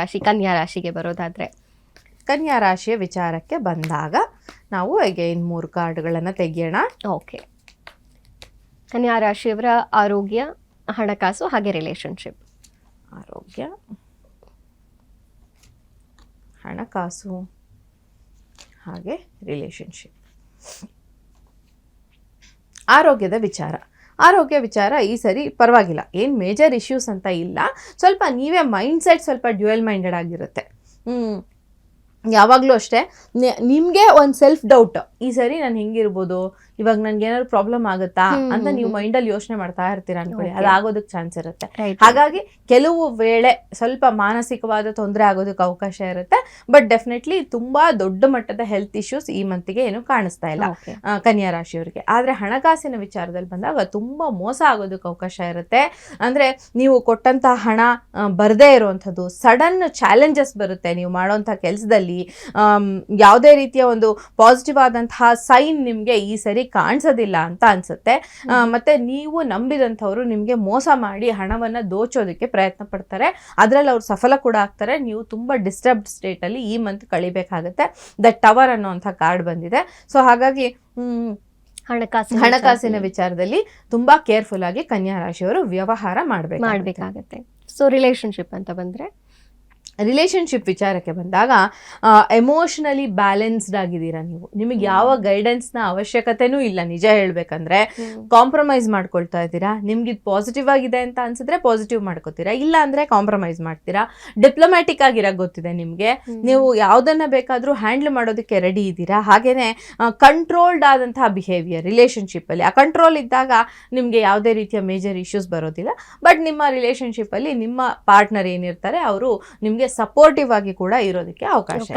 ರಾಶಿ ಕನ್ಯಾ ರಾಶಿಗೆ ಬರೋದಾದ್ರೆ ಕನ್ಯಾ ರಾಶಿಯ ವಿಚಾರಕ್ಕೆ ಬಂದಾಗ ನಾವು ಅಗೈನ್ 3 ಕಾರ್ಡ್ಗಳನ್ನು ತೆಗೆಯೋಣ. ಓಕೆ, ಕನ್ಯಾ ರಾಶಿಯವರ ಆರೋಗ್ಯ, ಹಣಕಾಸು ಹಾಗೆ ರಿಲೇಶನ್ಶಿಪ್. ಆರೋಗ್ಯ, ಹಣಕಾಸು ಹಾಗೆ ರಿಲೇಶನ್ಶಿಪ್. ಆರೋಗ್ಯದ ವಿಚಾರ ಈ ಸರಿ ಪರವಾಗಿಲ್ಲ, ಏನು ಮೇಜರ್ ಇಶ್ಯೂಸ್ ಅಂತ ಇಲ್ಲ. ಸ್ವಲ್ಪ ನೀವೇ ಮೈಂಡ್ಸೆಟ್ ಸ್ವಲ್ಪ ಡ್ಯುಯಲ್ ಮೈಂಡೆಡ್ ಆಗಿರುತ್ತೆ. ಯಾವಾಗಲೂ ಅಷ್ಟೇ ನಿಮಗೆ ಒಂದು ಸೆಲ್ಫ್ ಡೌಟ್, ಈ ಸರಿ ನಾನು ಹೆಂಗಿರ್ಬೋದು, ಇವಾಗ ನನಗೆ ಏನಾದ್ರು ಪ್ರಾಬ್ಲಮ್ ಆಗುತ್ತಾ ಅಂತ ನೀವು ಮೈಂಡಲ್ಲಿ ಯೋಚನೆ ಮಾಡ್ತಾ ಇರ್ತೀರ ಅನ್ಕೊಳ್ಳಿ, ಅದಾಗೋದಕ್ಕೆ ಚಾನ್ಸ್ ಇರುತ್ತೆ. ಹಾಗಾಗಿ ಕೆಲವು ವೇಳೆ ಸ್ವಲ್ಪ ಮಾನಸಿಕವಾದ ತೊಂದರೆ ಆಗೋದಕ್ಕೆ ಅವಕಾಶ ಇರುತ್ತೆ. ಬಟ್ ಡೆಫಿನೆಟ್ಲಿ ತುಂಬಾ ದೊಡ್ಡ ಮಟ್ಟದ ಹೆಲ್ತ್ ಇಶ್ಯೂಸ್ ಈ ಮಂತಿಗೆ ಏನು ಕಾಣಿಸ್ತಾ ಇಲ್ಲ ಕನ್ಯಾ ರಾಶಿಯವರಿಗೆ. ಆದರೆ ಹಣಕಾಸಿನ ವಿಚಾರದಲ್ಲಿ ಬಂದಾಗ ತುಂಬಾ ಮೋಸ ಆಗೋದಕ್ಕೆ ಅವಕಾಶ ಇರುತ್ತೆ. ಅಂದರೆ ನೀವು ಕೊಟ್ಟಂತಹ ಹಣ ಬರದೇ ಇರುವಂಥದ್ದು, ಸಡನ್ ಚಾಲೆಂಜಸ್ ಬರುತ್ತೆ ನೀವು ಮಾಡೋಂಥ ಕೆಲಸದಲ್ಲಿ. ಯಾವುದೇ ರೀತಿಯ ಒಂದು ಪಾಸಿಟಿವ್ ಆದಂತಹ ಸೈನ್ ನಿಮಗೆ ಈ ಸರಿ ಕಾಣಿಸೋದಿಲ್ಲ ಅಂತ ಅನ್ಸುತ್ತೆ. ಮತ್ತೆ ನೀವು ನಂಬಿದಂಥವ್ರು ನಿಮಗೆ ಮೋಸ ಮಾಡಿ ಹಣವನ್ನು ದೋಚೋದಕ್ಕೆ ಪ್ರಯತ್ನ ಪಡ್ತಾರೆ. ಅದರಲ್ಲಿ ಅವ್ರು ಸಫಲ ಕೂಡ ಆಗ್ತಾರೆ. ನೀವು ತುಂಬ ಡಿಸ್ಟರ್ಬ್ಡ್ ಸ್ಟೇಟಲ್ಲಿ ಈ ಮಂತ್ ಕಳಿಬೇಕಾಗುತ್ತೆ. ದ ಟವರ್ ಅನ್ನೋಂಥ ಕಾರ್ಡ್ ಬಂದಿದೆ. ಸೊ ಹಾಗಾಗಿ ಹಣಕಾಸಿನ ವಿಚಾರದಲ್ಲಿ ತುಂಬಾ ಕೇರ್ಫುಲ್ ಆಗಿ ಕನ್ಯಾ ರಾಶಿಯವರು ವ್ಯವಹಾರ ಮಾಡಬೇಕಾಗುತ್ತೆ. ಸೊ ರಿಲೇಶನ್ಶಿಪ್ ಅಂತ ಬಂದ್ರೆ, ರಿಲೇಶನ್ಶಿಪ್ ವಿಚಾರಕ್ಕೆ ಬಂದಾಗ ಎಮೋಷನಲಿ ಬ್ಯಾಲೆನ್ಸ್ಡ್ ಆಗಿದ್ದೀರಾ ನೀವು. ನಿಮಗೆ ಯಾವ ಗೈಡೆನ್ಸ್ನ ಅವಶ್ಯಕತೆನೂ ಇಲ್ಲ. ನಿಜ ಹೇಳ್ಬೇಕಂದ್ರೆ ಕಾಂಪ್ರಮೈಸ್ ಮಾಡ್ಕೊಳ್ತಾ ಇದ್ದೀರಾ. ನಿಮ್ಗೆ ಇದು ಪಾಸಿಟಿವ್ ಆಗಿದೆ ಅಂತ ಅನ್ಸಿದ್ರೆ ಪಾಸಿಟಿವ್ ಮಾಡ್ಕೋತೀರಾ, ಇಲ್ಲ ಅಂದ್ರೆ ಕಾಂಪ್ರಮೈಸ್ ಮಾಡ್ತೀರಾ. ಡಿಪ್ಲೊಮ್ಯಾಟಿಕ್ ಆಗಿರೋಕೆ ಗೊತ್ತಿದೆ ನಿಮಗೆ. ನೀವು ಯಾವುದನ್ನ ಬೇಕಾದರೂ ಹ್ಯಾಂಡಲ್ ಮಾಡೋದಕ್ಕೆ ರೆಡಿ ಇದ್ದೀರಾ. ಹಾಗೇನೆ ಕಂಟ್ರೋಲ್ಡ್ ಆದಂತಹ ಬಿಹೇವಿಯರ್ ರಿಲೇಶನ್ಶಿಪ್ ಅಲ್ಲಿ. ಆ ಕಂಟ್ರೋಲ್ ಇದ್ದಾಗ ನಿಮಗೆ ಯಾವುದೇ ರೀತಿಯ ಮೇಜರ್ ಇಶ್ಯೂಸ್ ಬರೋದಿಲ್ಲ. ಬಟ್ ನಿಮ್ಮ ರಿಲೇಶನ್ಶಿಪ್ ಅಲ್ಲಿ ನಿಮ್ಮ ಪಾರ್ಟ್ನರ್ ಏನಿರ್ತಾರೆ ಅವರು ನಿಮಗೆ ಸಪೋರ್ಟಿವ್ ಆಗಿ ಕೂಡ ಇರೋದಕ್ಕೆ ಅವಕಾಶ